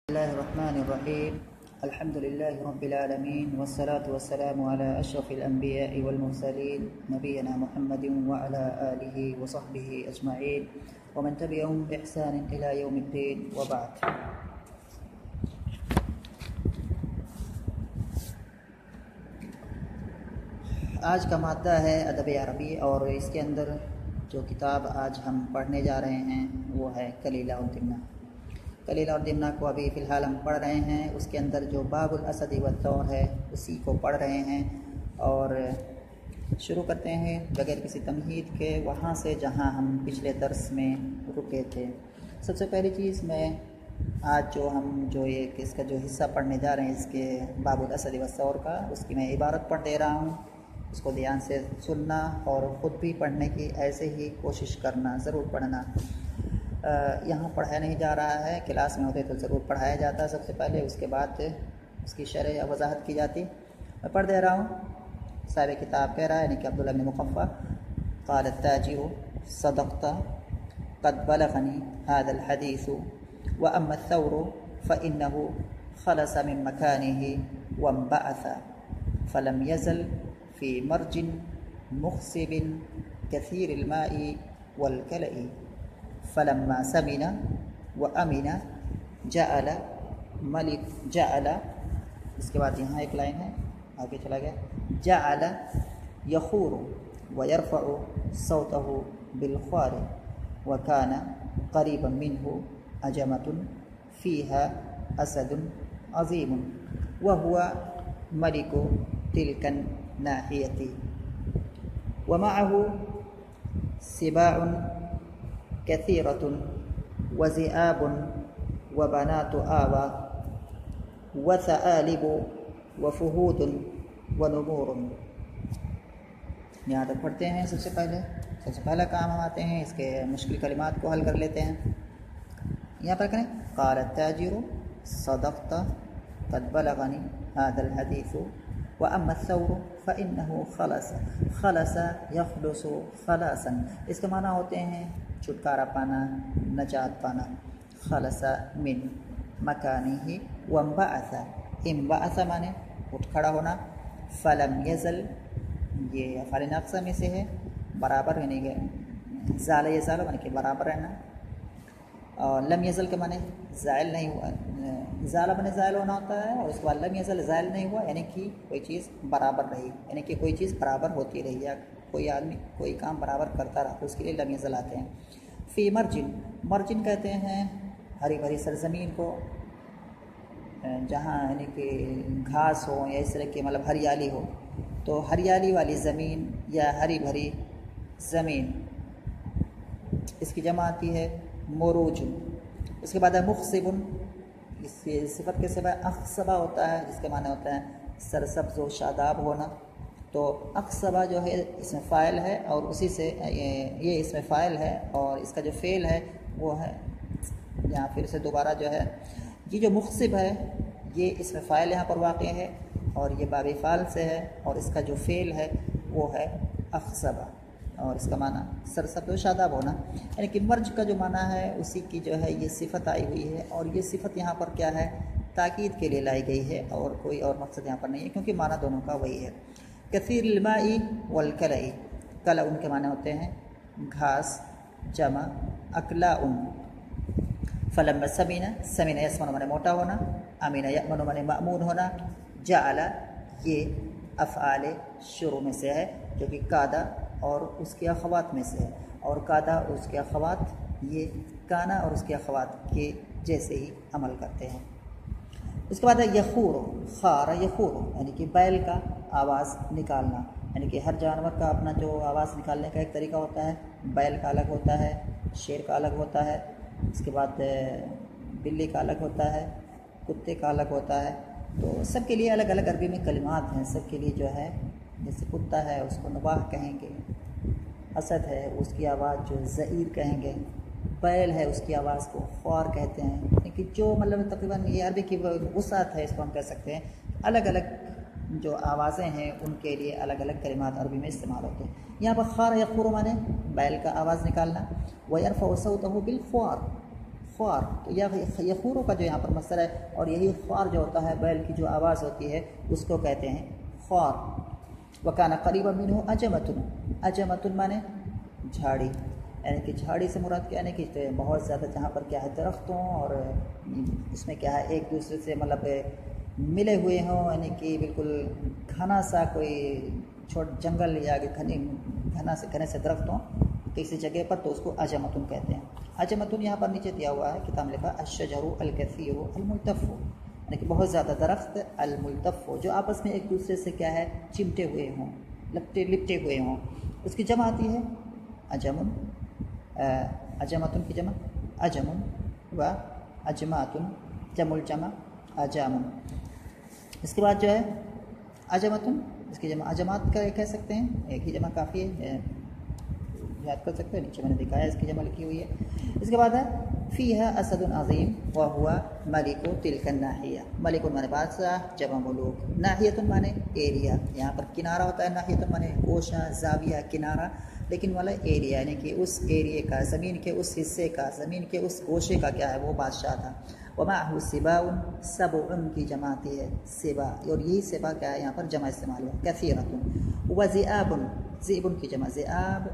الله الرحمن الرحيم. الحمد لله رب العالمين، والصلاة والسلام على أشرف الأنبياء والمرسلين نبينا محمد وعلى آله وصحبه أجمعين ومن تبعهم بإحسان إلى يوم الدين، وبعد. آج کا مادہ ہے ادب عربی، اور اس کے اندر جو کتاب آج ہم پڑھنے جا رہے ہیں وہ ہے کلیلہ الدمنہ. کلیلہ الدمنہ کو ابھی فی الحال ہم پڑھ رہے ہیں. اس کے اندر جو باب الاسد والثور ہے اسی کو پڑھ رہے ہیں، اور شروع کرتے ہیں بغیر کسی تمہید کے وہاں سے جہاں ہم پچھلے درس میں رکے تھے. سب سے پہلی چیز میں آج اس کا جو حصہ پڑھنے جا رہے ہیں اس کے باب الاسد والثور کا، اس کی میں عبارت پڑھ دے رہا ہوں. اس کو دھیان سے سننا اور خود بھی پڑھنے کی ایسے ہی کوشش کرنا، ضرور پڑھنا. یہاں پڑھایا نہیں جا رہا ہے، کلاس میں ہوتے تو ضرور پڑھایا جاتا سب سے پہلے، اس کے بعد اس کی شرح یا وضاحت کی جاتی. میں پڑھ دے رہا ہوں. صاحب کتاب کہہ رہا ہے، یعنی کہ عبداللہ بن مقفع، قال التاجر صدقت قد بلغني هذا الحديث وأما الثور فإنه خلص من مكانه وانبعث فلم يزل في مرج مخصب كثير الماء والكلأ فلما سمن وأمن جعل اس کے بعد یہاں ایک لائن ہے، آگے چلا گیا، جعل يخور ويرفع صوته بالخوار وكان قريبا منه أجمة فيها أسد عظيم وهو ملك تلك الناحية ومعه سباع كثيرة وذئاب وبنات آبا وثعالب وفهود ونمور. یہاں تک پڑھتے ہیں. سب سے پہلا کام ہم آتے ہیں اس کے مشکل کلمات کو حل کر لیتے ہیں. یہاں پر کریں، قال التاجر صدقت قد بلغني هذا الحديث وأما الثور فإنه خلص يخلص خلاصا. اس کے معنی ہوتے ہیں چھٹکارا پانا، نجات پانا. خلص من مکانہ وانبعث، انبعث مانے اٹھ کھڑا ہونا. فلم یزل، یہ افعال ناقصہ میں سے ہے، برابر یعنی کہ زال یزال مانے کہ برابر رہنا، اور لم یزل کے معنی زائل نہیں ہوا. زال مانے زائل ہونا ہوتا ہے، اور اس کے بعد لم یزل زائل نہیں ہوا یعنی کہ کوئی چیز برابر رہی، یعنی کہ کوئی چیز برابر ہوتی رہی، یا کوئی آدمی کوئی کام برابر کرتا رہا تو اس کے لیے لم یزل آتے ہیں. فی مرجن کہتے ہیں ہری بھری سرزمین کو، جہاں یعنی کہ گھاس ہو یا اس طرح کی مطلب ہریالی ہو، تو ہریالی والی زمین یا ہری بھری زمین، اس کی جمع آتی ہے مروج. اس کے بعد ہے مخصب، اس کی صفت کے سوا اخصبہ ہوتا ہے جس کے معنی ہوتا ہے سرسبز و شاداب ہونا. تو اخصبہ جو ہے اس میں فاعل ہے، اور اسی سے یہ اس میں فاعل ہے، اور اس کا جو فعل ہے وہ ہے، یہاں پھر سے دوبارہ جو ہے یہ جو مخصب ہے یہ اس میں فاعل یہاں پر واقع ہے، اور یہ باب فعل سے ہے، اور اس کا جو فعل ہے وہ ہے اخصبہ، اور اس کا معنی سرسبز و شاداب ہونا. یعنی کہ مرج کا جو معنی ہے اسی کی جو ہے یہ صفت آئی ہوئی ہے، اور یہ صفت یہاں پر کیا ہے، تاکید کے لیے لائی گئی ہے، اور کوئی اور مقصد یہاں پر نہیں ہے، کیونکہ معنی دونوں کا وہی ہے. کثیر الماء والکلأ، کلأ ان کے معنی ہوتے ہیں گھاس، جمع اکلاء. فلما سمن یسمن مانے موٹا ہونا، امین یأمن مانے مأمون ہونا. جعل یہ افعال شروع میں سے ہے جو کہ قادہ اور اس کے اخوات میں سے ہے، اور قادہ اور اس کے اخوات یہ کانا اور اس کے اخوات کے جیسے ہی عمل کرتے ہیں. اس کے بعد ہے یخور، خار یخور یعنی کہ بیل کا آواز نکالنا، یعنی کہ ہر جانور کا اپنا جو آواز نکالنے کا ایک طریقہ ہوتا ہے. بیل کا الگ ہوتا ہے، شیر کا الگ ہوتا ہے، اس کے بعد بلی کا الگ ہوتا ہے، کتے کا الگ ہوتا ہے. تو سب کے لیے الگ الگ عربی میں کلمات ہیں. سب کے لیے جو ہے، جیسے کتا ہے اس کو نباح کہیں گے، اسد ہے اس کی آواز جو زئیر کہیں گے، بیل ہے اس کی آواز کو خوار کہتے ہیں. کہ جو مطلب تقریباً یہ عربی کی وسعت ہے، اس کو ہم کہہ سکتے ہیں. الگ الگ جو آوازیں ہیں ان کے لیے الگ الگ کلمات عربی میں استعمال ہوتے ہیں. یہاں پر خار یخور مانے بیل کا آواز نکالنا. وَيَرْفَعُ صَوْتَهُ بِالْخُوَارِ، خوار، تو یخورو کا جو یہاں پر مسئلہ ہے، اور یہی خوار جو ہوتا ہے بیل کی جو آواز ہوتی ہے اس کو کہتے ہیں خوار۔ وکان قریبا منہ اجمتن، اجمتن مانے جھاڑی، یعنی کہ جھاڑی سے مراد کیا ہے کہ بہت زیادہ جہاں پر کیا ہے درختوں اور اس میں کیا ہے ایک دوسرے سے مطلب ملے ہوئے ہوں، یعنی کہ بالکل گھنا سا کوئی چھوٹ جنگل یا گھنے سے درخت ہوں کسی جگہ پر، تو اس کو اجمتن کہتے ہیں۔ اجمتن یہاں پر نیچے دیا ہوا ہے کتاب لکھا الشجر الکثیر الملتف، یعنی کہ بہت زیادہ درخت، الملتف جو آپس میں ایک دوسرے سے کیا ہے چمٹے ہوئے ہوں، لپٹے ہوئے ہوں، اس کی جمع آتی ہے اجمن، اجمتن کی جمع اجمن و اجماتن، جمع الجمع اجامن۔ اس کے بعد جو ہے اجمتن، اس کی جمع اجمات کا کہہ سکتے ہیں، ایک ہی جمع کافی ہے، یاد کر سکتے ہیں، نیچے میں نے دکھایا اس کی جمع لکھی ہوئی ہے۔ اس کے بعد ہے فیہا اسد عظیم وہو ملک تلک الناحیہ، ملک مانے بادشاہ، جمع ملوک، ناحیۃ مانے ایریا، یہاں پر کنارہ ہوتا ہے، ناحیۃ مانے گوشہ، زاویہ، کنارہ، لیکن والا ایریا یعنی کہ اس ایریے کا، زمین کے اس حصے کا، زمین کے اس گوشے کا کیا ہے وہ بادشاہ تھا۔ ومعه سباء، سبع کی جمع آتی ہے سبا، اور یہی سبا کیا ہے یہاں پر جمع استعمال ہوا کثیرۃ۔ وذئاب، ذئب کی جمع ذئاب،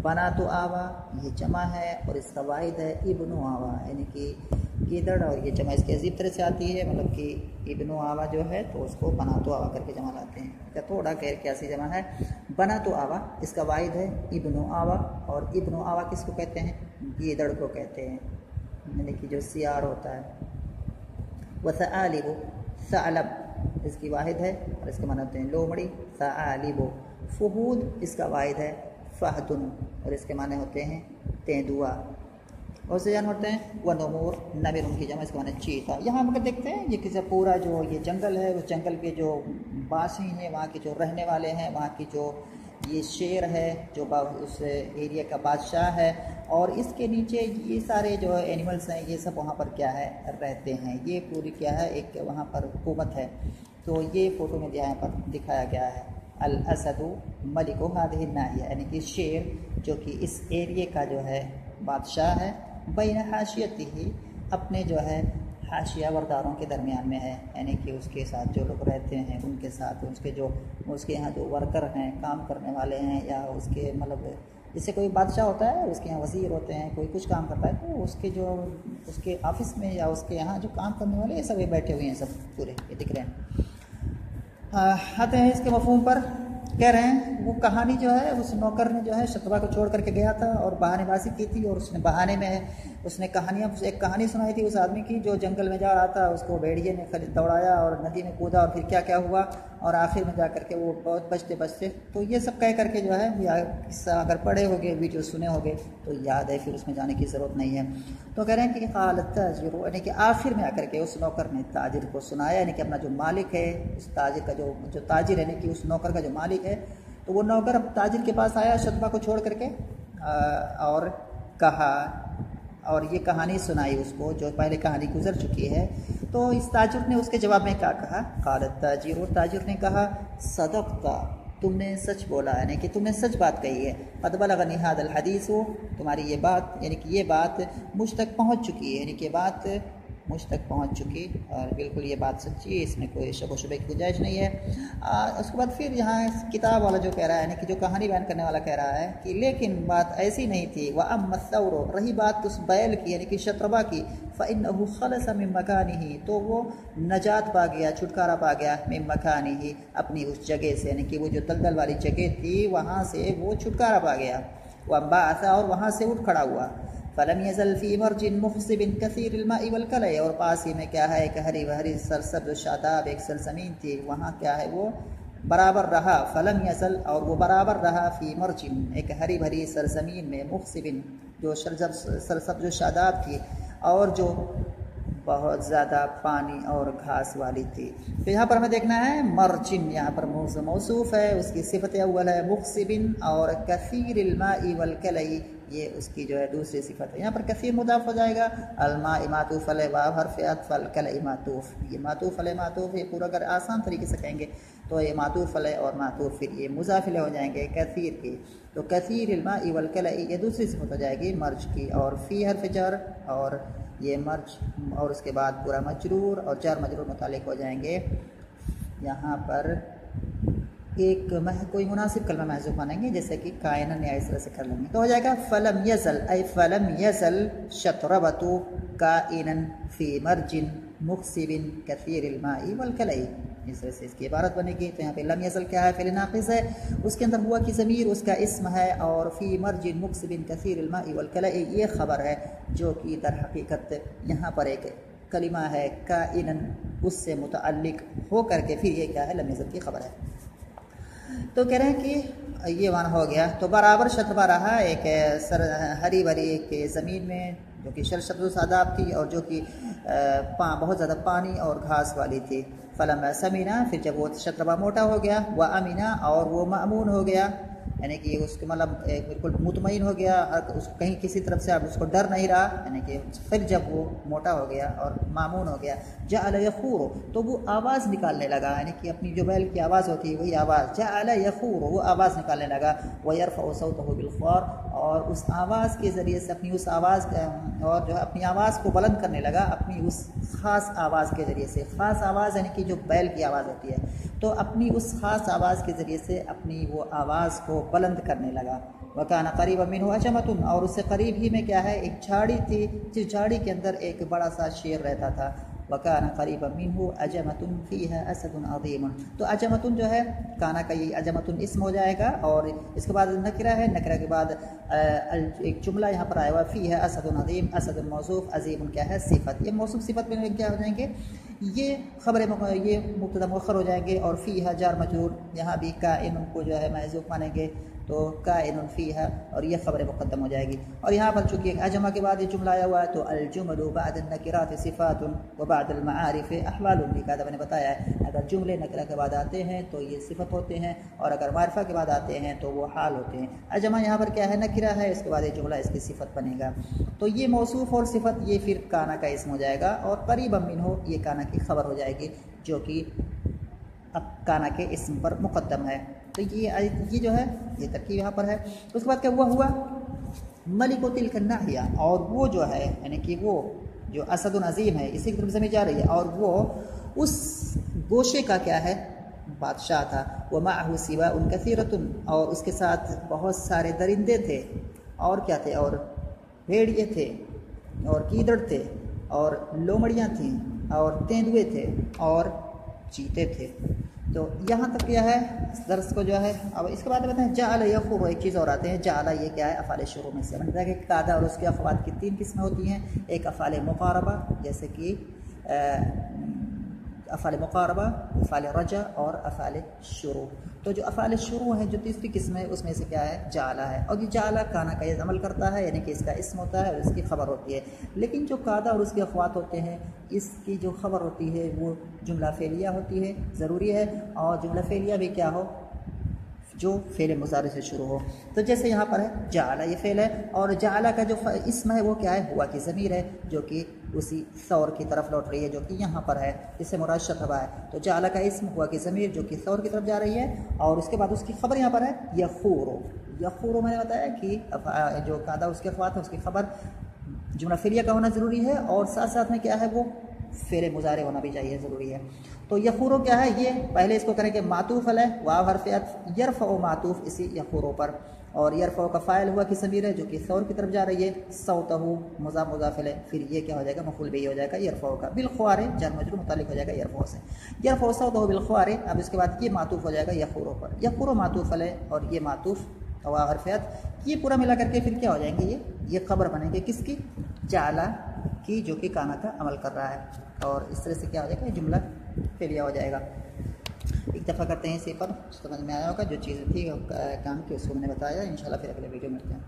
بنات آوا یہ جمع ہے، اور اس کا واحد ہے ابن آوا، یعنی کہ گیدڑ، اور یہ جمع اس کے عجیب طرح سے آتی ہے، مطلب کہ ابن آوا جو ہے تو اس کو بنات آوا کر کے جمع لاتے ہیں، یا تھوڑا غیر قیاسی جمع ہے۔ بنات آوا اس کا واحد ہے ابن آوا، اور ابن آوا کس کو کہتے ہیں؟ گیدڑ کو کہتے ہیں، یعنی کہ جو سیار ہوتا ہے۔ وثعالب، ثعلب اس کی واحد ہے، اور اس کے معنی ہوتے ہیں لومڑی، ثعالب۔ فہود اس کا واحد ہے فہدن، اور اس کے معنی ہوتے ہیں تیندوا۔ اور سے جان ہوتے ہیں ونمور، نمر ان کی جمع، اس کے معنی چیتا۔ یہاں ہم اگر دیکھتے ہیں یہ کسی پورا جو یہ جنگل ہے، اس جنگل کے جو باسی ہیں، وہاں کے جو رہنے والے ہیں، وہاں کی جو یہ شیر ہے جو اس ایریا کا بادشاہ ہے، اور اس کے نیچے یہ سارے جو اینیملز ہیں یہ سب وہاں پر کیا ہے رہتے ہیں، یہ پوری کیا ہے ایک وہاں پر حکومت ہے۔ تو یہ فوٹو میں یہاں پر دکھایا گیا ہے الاسد ملک هذه الناحیہ، یعنی کہ شیر جو کہ اس ایریے کا جو ہے بادشاہ ہے، بین حاشیتہ، اپنے جو ہے حاشیہ ورداروں کے درمیان میں ہے، یعنی کہ اس کے ساتھ جو لوگ رہتے ہیں ان کے ساتھ، اس کے یہاں جو ورکر ہیں، کام کرنے والے ہیں، یا اس کے مطلب جیسے کوئی بادشاہ ہوتا ہے اس کے یہاں وزیر ہوتے ہیں، کوئی کچھ کام کرتا ہے تو اس کے آفس میں یا اس کے یہاں جو کام کرنے والے یہ سب یہ بیٹھے ہوئے ہیں، سب پورے یہ دکھ رہے ہیں۔ آتے ہیں اس کے مفہوم پر، کہہ رہے ہیں وہ کہانی جو ہے اس نوکر نے جو ہے شتربا کو چھوڑ کر کے گیا تھا اور بہانے بازی کی تھی، اور اس نے بہانے میں اس نے ایک کہانی سنائی تھی اس آدمی کی جو جنگل میں جا رہا تھا، اس کو بھیڑیے نے دوڑایا اور ندی میں کودا، اور پھر کیا کیا ہوا، اور آخر میں جا کر کے وہ بہت بچتے تو یہ سب کہہ کر کے جو ہے قصہ اگر پڑھے ہوگے، ویڈیو سنے ہوگے تو یاد ہے، پھر اس میں جانے کی ضرورت نہیں ہے۔ تو کہہ رہے ہیں کہ قال التاجر، یعنی کہ آخر میں آ کر کے اس نوکر نے تاجر کو سنایا، یعنی کہ اپنا جو مالک ہے اس تاجر کا جو تاجر ہے، یعنی کہ اس نوکر کا جو مالک ہے، تو وہ نوکر اب تاجر کے پاس آیا شتبہ کو چھوڑ کر کے، اور کہا، اور یہ کہانی سنائی اس کو جو پہلے کہانی گزر چکی ہے۔ تو اس تاجر نے اس کے جواب میں کیا کہا؟ قال التاجر، اور تاجر نے کہا صدقت، تم نے سچ بولا، یعنی کہ تم نے سچ بات کہی ہے۔ قد بلغنی ھذا الحدیث، تمہاری یہ بات، یعنی کہ یہ بات مجھ تک پہنچ چکی ہے، یعنی کہ بات مجھ تک پہنچ چکی، اور بالکل یہ بات سچی ہے، اس میں کوئی شک و شبہ کی گنجائش نہیں ہے۔ اس کے بعد پھر یہاں کتاب والا جو کہہ رہا ہے، یعنی کہ جو کہانی بیان کرنے والا کہہ رہا ہے کہ لیکن بات ایسی نہیں تھی، وَأَمَّا الثَّوْرُ، رہی بات اس بیل کی یعنی کہ شتربا کی، فَإِنَّهُ خَلَصَ مِن مَكَانِهِ، تو وہ نجات پا گیا، چھٹکارا پا گیا، من مکانہ، اپنی اس جگہ سے، یعنی کہ وہ جو دلدل والی جگہ تھی وہاں سے وہ چھٹکارا پا گیا، وَانبَعَثَ، اور وہاں سے اٹھ کھڑا ہوا، فلم يزل في مرج مخصب كثير الماء والكلى، اور پاس ہی میں کیا ہے ایک ہری بھری سرسبز شاداب ایک سرزمین تھی، وہاں کیا ہے وہ برابر رہا، فلم یزل، اور وہ برابر رہا، فی مرج، ایک ہری بھری سرزمین میں، مخصب جو سرسبز شاداب تھی، اور جو بہت زیادہ پانی اور گھاس والی تھی۔ تو یہاں پر ہمیں دیکھنا ہے مرجن، یہاں پر موصوف ہے، اس کی صفت اول ہے مخصب، اور کثیر الماء والکلی، یہ اس کی جو ہے دوسری صفت ہے. یہاں پر کثیر مضاف ہو جائے گا. الماء معطوف علی واو حرف عطف الکلء معطوف. یہ معطوف علی معطوف یہ پورا اگر آسان طریقے سے کہیں گے تو یہ معطوف علی اور معطوف پھر یہ مضاف الیہ ہو جائیں گے کثیر کی. تو کثیر الماء والکلء یہ دوسری صفت ہو جائے گی مرج کی. اور فی حرف جر اور یہ مرج اور اس کے بعد پورا مجرور اور جار مجرور متعلق ہو جائیں گے. یہاں پر ایک کوئی مناسب کلمہ محذوف مانیں گے جیسے کہ کائنن یا اس طرح سے کر لیں گے تو ہو جائے گا فلم یزل ای فلم یزل شطربۃ کائنن فی مرج مخصب کثیر الماء والکلء. اس طرح سے اس کی عبارت بنے گی. تو یہاں پہ لم یزل کیا ہے؟ فعل ناقص ہے. اس کے اندر ہوا کی ضمیر اس کا اسم ہے اور فی مرج مخصب کثیر الماء والکلء یہ خبر ہے جو کہ در حقیقت یہاں پر ایک کلمہ ہے کائنن اس سے متعلق ہو کر کے پھر یہ کیا ہے؟ لم یزل کی خبر ہے. تو کہہ رہے ہیں کہ یہ وہاں ہو گیا. تو برابر شطربہ رہا ایک ہری بھری ایک زمین میں جو کہ شرشت و ساداب تھی اور جو کہ بہت زیادہ پانی اور گھاس والی تھی. فلم سمینا پھر جب وہ شطربہ موٹا ہو گیا وہ امینا اور وہ مأمون ہو گیا یعنی کہ اس کے مطلب بالکل مطمئن ہو گیا اس کہیں کسی طرف سے اب اس کو ڈر نہیں رہا یعنی کہ پھر جب وہ موٹا ہو گیا اور مامون ہو گیا جعل یخور تو وہ آواز نکالنے لگا یعنی کہ اپنی جو بیل کی آواز ہوتی ہے وہی آواز جعل یخور وہ آواز نکالنے لگا ویرفع صوته بالخوار اور اس آواز کے ذریعے سے اپنی اس آواز اور جو ہے اپنی آواز کو بلند کرنے لگا اپنی اس خاص آواز کے ذریعے سے. خاص آواز یعنی کہ جو بیل کی آواز ہوتی ہے تو اپنی اس خاص آواز کے ذریعے سے اپنی وہ آواز کو بلند کرنے لگا. وکان قریبا منہ اجمۃ اور اس سے قریب ہی میں کیا ہے ایک جھاڑی تھی جس جھاڑی کے اندر ایک بڑا سا شیر رہتا تھا. وکان قریبا منہ اجمۃ فیہا اسد عظیم. تو اجمۃ جو ہے کانا کا یہ اجمۃ اسم ہو جائے گا اور اس کے بعد نکرہ ہے. نکرہ کے بعد ایک جملہ یہاں پر آیا ہوا فیہا اسد عظیم. اسد موصوف عظیم کیا ہے؟ صفت. یہ موصوف صفت میں کیا ہو جائیں گے؟ یہ خبر یہ مبتدا مؤخر ہو جائیں گے اور فیہا جار مجرور. یہاں بھی کائن کو جو ہے محذوف مانیں گے تو کائن فیہا اور یہ خبر مقدم ہو جائے گی. اور یہاں پر چونکہ ایک اجمہ کے بعد یہ جملہ آیا ہوا ہے تو الجمل بعد النکرات صفات وبعد المعارف احوال. لہذا میں نے بتایا ہے اگر جملے نکرہ کے بعد آتے ہیں تو یہ صفت ہوتے ہیں اور اگر معرفہ کے بعد آتے ہیں تو وہ حال ہوتے ہیں. اجمہ یہاں پر کیا ہے؟ نکرہ ہے. اس کے بعد یہ جملہ اس کی صفت بنے گا. تو یہ موصوف اور صفت یہ پھر کانا کا اسم ہو جائے گا اور قریبا منہ یہ کانا کی خبر ہو جائے گی جو کہ اب کانا کے اسم پر مقدم ہے. تو یہ جو ہے یہ ترکیب یہاں پر ہے. اس کے بعد کیا ہوا ملک و تلک الناحیہ اور وہ جو ہے یعنی کہ وہ جو اسد عظیم ہے اسی کی طرف زمین جا رہی ہے اور وہ اس گوشے کا کیا ہے؟ بادشاہ تھا. ومعه سواء کثیرۃ اور اس کے ساتھ بہت سارے درندے تھے اور کیا تھے؟ اور بھیڑیے تھے اور گیدڑ تھے اور لومڑیاں تھیں اور تیندوے تھے اور چیتے تھے. تو یہاں تک کیا ہے درس کو جو ہے. اب اس کے بعد بتائیں جعل یخور ایک چیز اور آتے ہیں. جعل یہ کیا ہے؟ افعال شروع میں سے. بنتا ہے کہ قاعدہ اور اس کے اخوات کی 3 قسمیں ہوتی ہیں. ایک افعال مقاربہ جیسے کہ افعال مقاربہ افعال رجع اور افعال شروع. تو جو افعال شروع ہیں جو تیسری قسم ہے اس میں سے کیا ہے؟ جعل ہے. اور یہ جعل کانا کا یہ عمل کرتا ہے یعنی کہ اس کا اسم ہوتا ہے اور اس کی خبر ہوتی ہے. لیکن جو قاعدہ اور اس کے اخوات ہوتے ہیں اس کی جو خبر ہوتی ہے وہ جملہ فعلیہ ہوتی ہے ضروری ہے. اور جملہ فعلیہ بھی کیا ہو؟ جو فعل مضارع سے شروع ہو. تو جیسے یہاں پر ہے جعل یہ فعل ہے اور جعل کا جو اسم ہے وہ کیا ہے؟ ہوا کی ضمیر ہے جو کہ اسی ثور کی طرف لوٹ رہی ہے جو کہ یہاں پر ہے جس سے مراد شطربہ ہے. تو جعل کا اسم ہوا کی ضمیر جو کہ ثور کی طرف جا رہی ہے اور اس کے بعد اس کی خبر یہاں پر ہے یخور. یخور میں نے بتایا کہ جو قاعدہ اس کے اخوات ہے اس کی خبر جملہ فعلیہ کا ہونا ضروری ہے اور ساتھ ساتھ میں کیا ہے وہ فعل مضارع ہونا بھی چاہیے ضروری ہے. تو یخورو کیا ہے؟ یہ پہلے اس کو کریں کہ معطوف علیہ واو حرف عطف یرفع معطوف اسی یخورو پر اور یرفع کا فاعل ہوا کی ضمیر ہے جو کہ ثور کی طرف جا رہی ہے. صوتہ مضاف مضاف الیہ پھر یہ کیا ہو جائے گا؟ مفعول بہ ہو جائے گا یرفع کا. بالخوار جار مجرور متعلق ہو جائے گا یرفع سے. یرفع صوتہ بالخوار. اب اس کے بعد یہ معطوف ہو جائے گا یخورو پر. یخورو معطوف علیہ اور یہ معطوف واو حرف عطف یہ پورا ملا کر کے پھر کیا ہو جائیں گے؟ یہ خبر بنیں گے کس کی؟ جعل کی جو کہ کانا کا عمل کر رہا ہے. اور اس طرح سے کیا ہو جائے گا؟ یہ جملہ فعلیہ ہو جائے گا. ایک دفعہ کرتے ہیں اسی پر سمجھ میں آیا ہوگا جو چیز تھی کام کی اس کو میں نے بتایا. انشاءاللہ پھر اگلے ویڈیو میں ملتے ہیں.